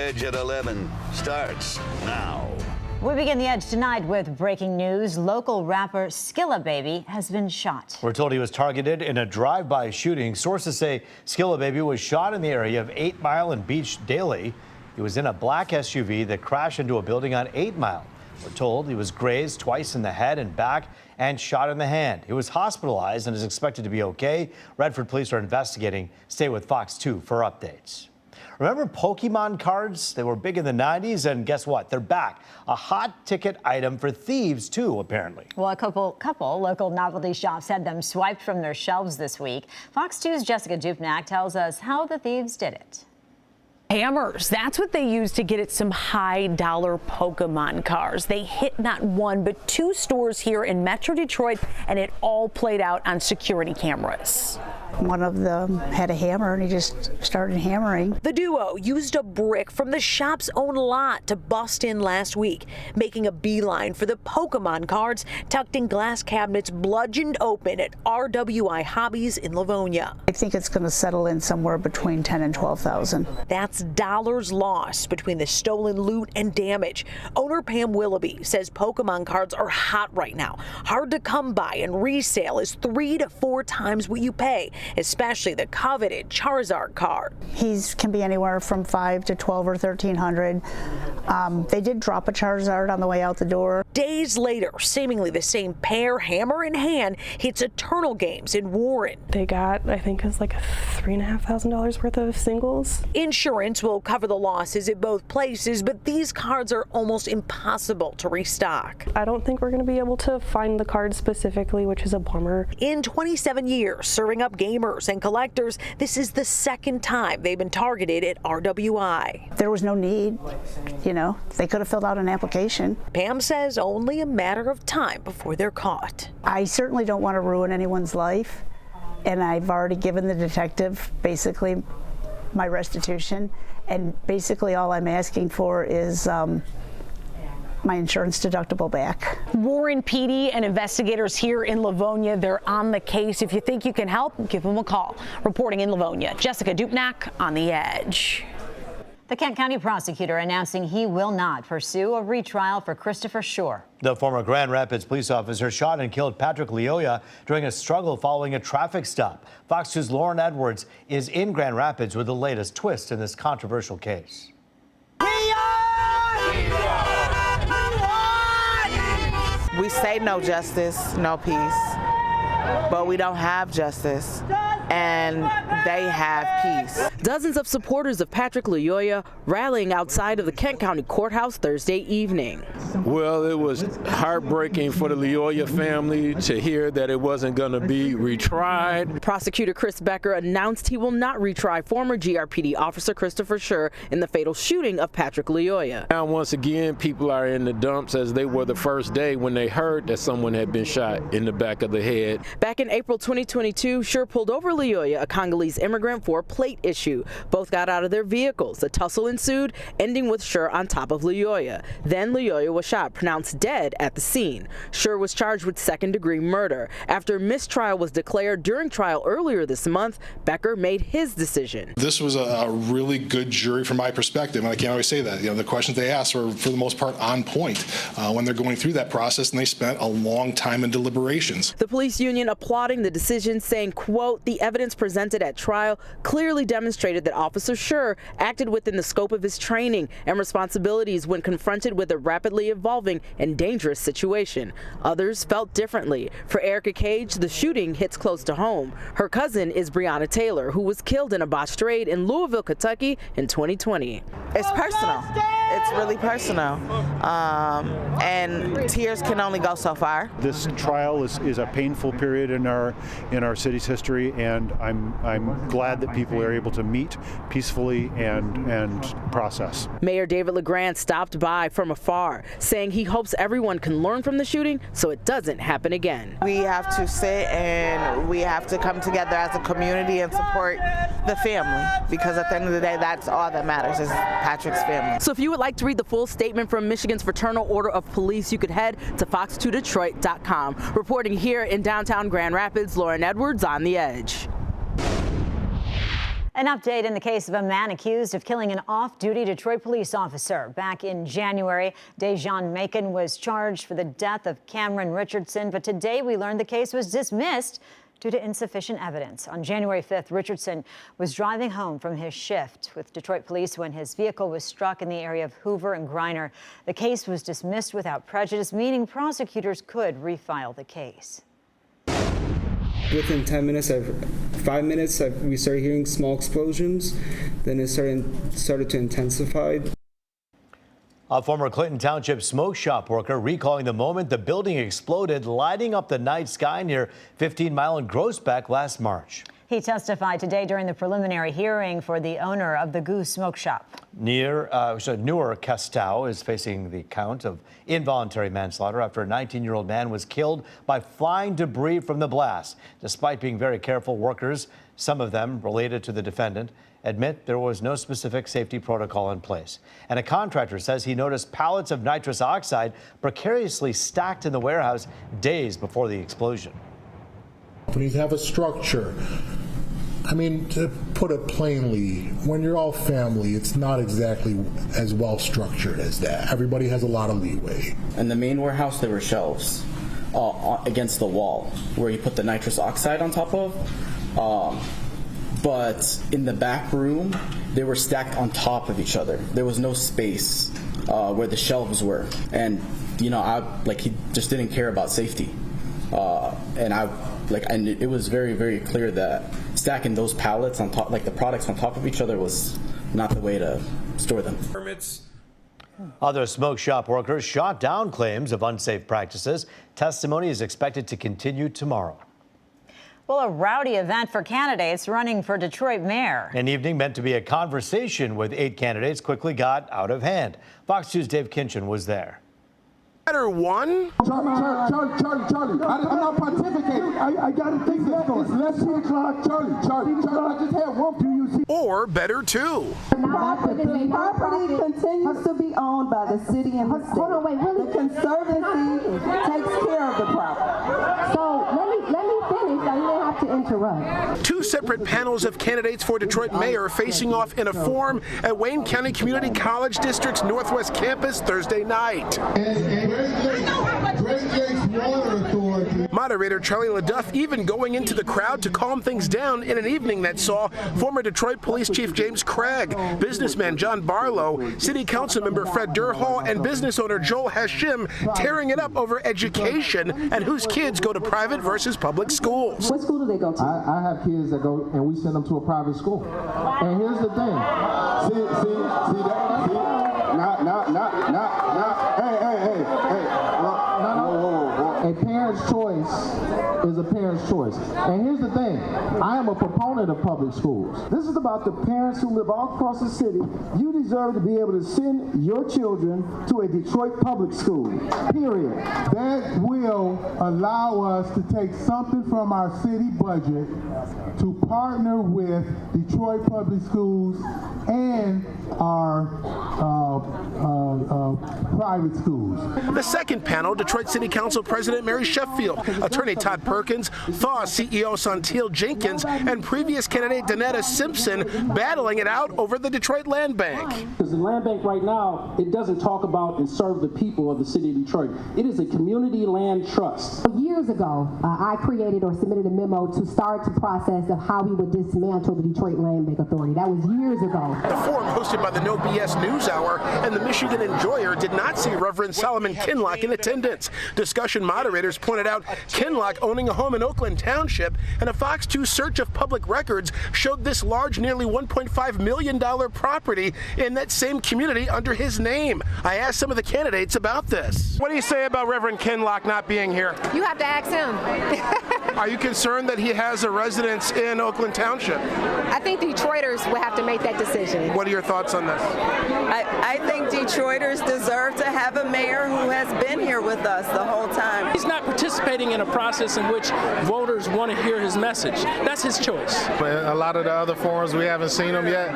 Edge at 11 starts now. We begin The Edge tonight with breaking news. Local rapper Skilla Baby has been shot. We're told he was targeted in a drive-by shooting. Sources say Skilla Baby was shot in the area of 8 Mile and Beach Daily. He was in a black SUV that crashed into a building on 8 Mile. We're told he was grazed twice in the head and back and shot in the hand. He was hospitalized and is expected to be okay. Redford police are investigating. Stay with Fox 2 for updates. Remember Pokémon cards? They were big in the 90s, and guess what? They're back. A hot ticket item for thieves, too, apparently. Well, a couple local novelty shops had them swiped from their shelves this week. Fox 2's Jessica Dupnack tells us how the thieves did it. Hammers. That's what they used to get at some high-dollar Pokémon cards. They hit not one, but 2 stores here in Metro Detroit, and it all played out on security cameras. One of them had a hammer and he just started hammering. The duo used a brick from the shop's own lot to bust in last week, making a beeline for the Pokémon cards tucked in glass cabinets bludgeoned open at RWI Hobbies in Leoya. I think it's going to settle in somewhere between $10,000 and $12,000. That's dollars lost between the stolen loot and damage. Owner Pam Willoughby says Pokémon cards are hot right now, hard to come by, and resale is 3 to 4 times what you pay, especially the coveted Charizard card. He can be anywhere from $500 to $1,200 or $1,300. They did drop a Charizard on the way out the door. Days later, seemingly the same pair, hammer in hand, hits Eternal Games in Warren. They got, I think, it's like $3,500 worth of singles. Insurance will cover the losses at both places, but these cards are almost impossible to restock. I don't think we're going to be able to find the card specifically, which is a bummer. In 27 years serving up gamers and collectors, this is the second time they've been targeted at RWI. There was no need, they could have filled out an application. Pam says only a matter of time before they're caught. I certainly don't want to ruin anyone's life, and I've already given the detective basically my restitution, and basically all I'm asking for is my insurance deductible back. Warren PD and investigators here in Livonia, they're on the case. If you think you can help, give them a call. Reporting in Livonia, Jessica Dupnack on The Edge. The Kent County prosecutor announcing he will not pursue a retrial for Christopher Shore. The former Grand Rapids police officer shot and killed Patrick Leoya during a struggle following a traffic stop. Fox 2's Lauren Edwards is in Grand Rapids with the latest twist in this controversial case. We say no justice, no peace, but we don't have justice, and they have peace. Dozens of supporters of Patrick Leoya rallying outside of the Kent County Courthouse Thursday evening. Well, it was heartbreaking for the Leoya family to hear that it wasn't going to be retried. Prosecutor Chris Becker announced he will not retry former GRPD officer Christopher Shore in the fatal shooting of Patrick Leoya. Now, once again, people are in the dumps as they were the first day when they heard that someone had been shot in the back of the head. Back in April 2022, Shore pulled over Leoya, a Congolese immigrant, for a plate issue. Both got out of their vehicles. A tussle ensued, ending with Shore on top of Leoya. Then Leoya was shot, pronounced dead at the scene. Shore was charged with second-degree murder. After mistrial was declared during trial earlier this month, Becker made his decision. This was a really good jury from my perspective, and I can't always say that. The questions they asked were, for the most part, on point when they're going through that process, and they spent a long time in deliberations. The police union applauding the decision, saying, quote, "The evidence presented at trial clearly demonstrated that Officer Shore acted within the scope of his training and responsibilities when confronted with a rapidly evolving and dangerous situation." Others felt differently. For Erica Cage, the shooting hits close to home. Her cousin is Breonna Taylor, who was killed in a botched raid in Louisville, Kentucky in 2020. It's personal. It's really personal, and tears can only go so far. This trial is a painful period in our city's history, and I'm glad that people are able to meet peacefully and process. Mayor David LeGrand stopped by from afar, saying he hopes everyone can learn from the shooting so it doesn't happen again. We have to sit and we have to come together as a community and support the family, because at the end of the day, that's all that matters, is Patrick's family. So if you would like to read the full statement from Michigan's Fraternal Order of Police, you could head to fox2detroit.com. Reporting here in downtown Grand Rapids, Lauren Edwards on The Edge. An update in the case of a man accused of killing an off-duty Detroit police officer. Back in January, Dejan Macon was charged for the death of Cameron Richardson, but today we learned the case was dismissed due to insufficient evidence. On January 5th, Richardson was driving home from his shift with Detroit police when his vehicle was struck in the area of Hoover and Griner. The case was dismissed without prejudice, meaning prosecutors could refile the case. Within 5 minutes, we started hearing small explosions. Then it started to intensify. A former Clinton Township smoke shop worker recalling the moment the building exploded, lighting up the night sky near 15 Mile and Groesbeck last March. He testified today during the preliminary hearing for the owner of the Goose Smoke Shop. Newer Castow is facing the count of involuntary manslaughter after a 19-year-old man was killed by flying debris from the blast. Despite being very careful, workers, some of them related to the defendant, admit there was no specific safety protocol in place. And a contractor says he noticed pallets of nitrous oxide precariously stacked in the warehouse days before the explosion. When you have a structure, I mean, to put it plainly, when you're all family, it's not exactly as well structured as that. Everybody has a lot of leeway. In the main warehouse, there were shelves against the wall where you put the nitrous oxide on top of. But in the back room, they were stacked on top of each other. There was no space where the shelves were. And, you know, he just didn't care about safety. And it was very, very clear that stacking those pallets on top, like the products on top of each other, was not the way to store them. Other smoke shop workers shot down claims of unsafe practices. Testimony is expected to continue tomorrow. Well, a rowdy event for candidates running for Detroit mayor. An evening meant to be a conversation with 8 candidates quickly got out of hand. Fox 2's Dave Kinchin was there. Better one? Charlie, I'm not pontificating. I got to think this. It's less 2 o'clock. Charlie, I just had one. Do you see? Or better two. The property continues to be owned by the city and the state. Hold on, wait, really? The Conservancy takes care of the property. So let me finish. I didn't have to interrupt. 2 separate panels of candidates for Detroit mayor facing off in a forum at Wayne County Community College District's Northwest campus Thursday night. Moderator Charlie LaDuff even going into the crowd to calm things down in an evening that saw former Detroit Police Chief James Craig, businessman John Barlow, City Council member Fred Durhall, and business owner Joel Hashim tearing it up over education and whose kids go to private versus public schools. What school do they go to? I have kids that go, and we send them to a private school. And here's the thing. A parent's choice is a parent's choice. And here's the thing. I am a proponent of public schools. This is about the parents who live all across the city. You deserve to be able to send your children to a Detroit public school, period. That will allow us to take something from our city budget to partner with Detroit public schools and our private schools. The second panel, Detroit City Council President Mary Sheffield, Attorney Todd Perkins, Thaw CEO Santil Jenkins, and previous candidate Donetta Simpson battling it out over the Detroit Land Bank. Because the Land Bank right now, it doesn't talk about and serve the people of the city of Detroit. It is a community land trust. Years ago, I created or submitted a memo to start the process of how we would dismantle the Detroit Land Bank Authority. That was years ago. The forum hosted by the No BS News Hour and the Michigan Enjoyer did not see Reverend Solomon Kinlock in attendance. Discussion moderators pointed out Kinlock owning a home in Oakland Township, and a Fox 2 search of public records showed this large, nearly $1.5 million property in that same community under his name. I asked some of the candidates about this. What do you say about Reverend Kinlock not being here? You have to ask him. Are you concerned that he has a residence in Oakland Township? I think Detroiters will have to make that decision. What are your thoughts on this? I think Detroiters deserve to have a mayor who has been here with us the whole time. He's not participating in a process in which voters want to hear his message. That's his choice. But a lot of the other forums, we haven't seen him yet.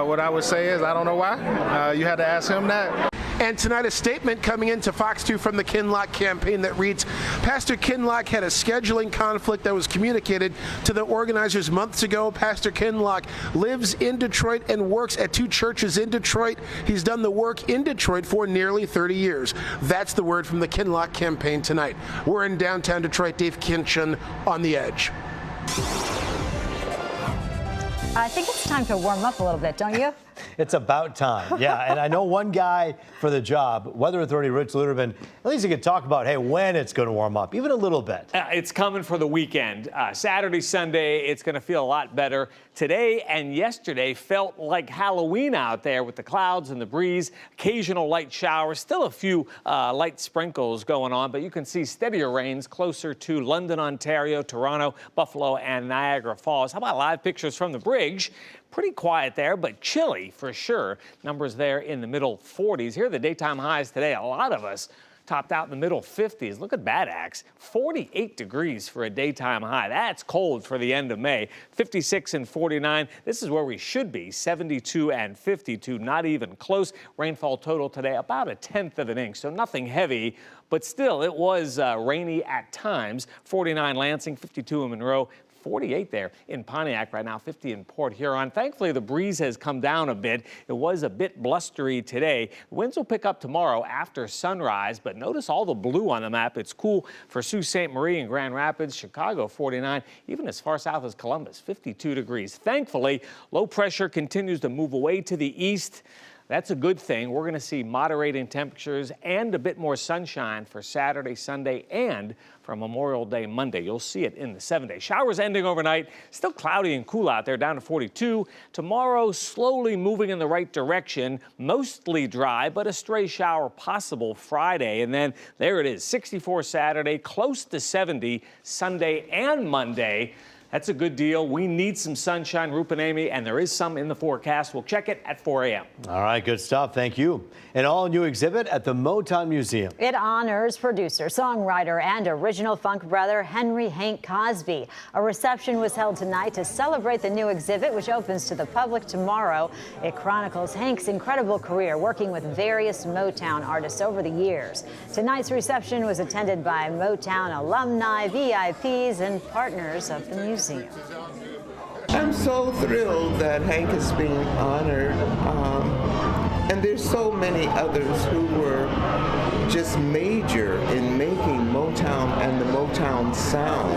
What I would say is, I don't know why. You had to ask him that. And tonight, a statement coming into Fox 2 from the Kinloch campaign that reads, Pastor Kinloch had a scheduling conflict that was communicated to the organizers months ago. Pastor Kinloch lives in Detroit and works at 2 churches in Detroit. He's done the work in Detroit for nearly 30 years. That's the word from the Kinloch campaign tonight. We're in downtown Detroit. Dave Kinchin on The Edge. I think it's time to warm up a little bit, don't you? It's about time, yeah. And I know one guy for the job, Weather Authority Rich Luderman. At least he could talk about, hey, when it's going to warm up, even a little bit. It's coming for the weekend. Saturday, Sunday, it's going to feel a lot better. Today and yesterday felt like Halloween out there with the clouds and the breeze, occasional light showers, still a few light sprinkles going on, but you can see steadier rains closer to London, Ontario, Toronto, Buffalo, and Niagara Falls. How about live pictures from the bridge? Pretty quiet there, but chilly for sure. Numbers there in the middle 40s. Here are the daytime highs today. A lot of us topped out in the middle 50s. Look at Bad Axe, 48 degrees for a daytime high. That's cold for the end of May. 56 and 49. This is where we should be. 72 and 52, not even close. Rainfall total today about 1/10 of an inch, so nothing heavy, but still it was rainy at times. 49 Lansing, 52 in Monroe, 48 there in Pontiac right now, 50 in Port Huron. Thankfully, the breeze has come down a bit. It was a bit blustery today. Winds will pick up tomorrow after sunrise, but notice all the blue on the map. It's cool for Sault Ste. Marie and Grand Rapids, Chicago 49, even as far south as Columbus, 52 degrees. Thankfully, low pressure continues to move away to the east. That's a good thing. We're going to see moderating temperatures and a bit more sunshine for Saturday, Sunday, and for Memorial Day Monday. You'll see it in the 7-day. Showers ending overnight. Still cloudy and cool out there, down to 42. Tomorrow, slowly moving in the right direction. Mostly dry, but a stray shower possible Friday. And then there it is, 64 Saturday, close to 70 Sunday and Monday. That's a good deal. We need some sunshine, Rupe and Amy, and there is some in the forecast. We'll check it at 4 a.m. All right, good stuff. Thank you. An all-new exhibit at the Motown Museum. It honors producer, songwriter, and original funk brother Henry "Hank" Cosby. A reception was held tonight to celebrate the new exhibit, which opens to the public tomorrow. It chronicles Hank's incredible career working with various Motown artists over the years. Tonight's reception was attended by Motown alumni, VIPs, and partners of the museum. I'm so thrilled that Hank is being honored, and there's so many others who were just major in making Motown and the Motown sound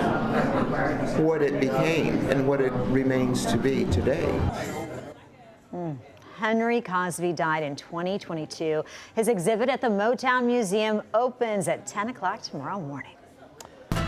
what it became and what it remains to be today. Henry Cosby died in 2022. His exhibit at the Motown Museum opens at 10 o'clock tomorrow morning.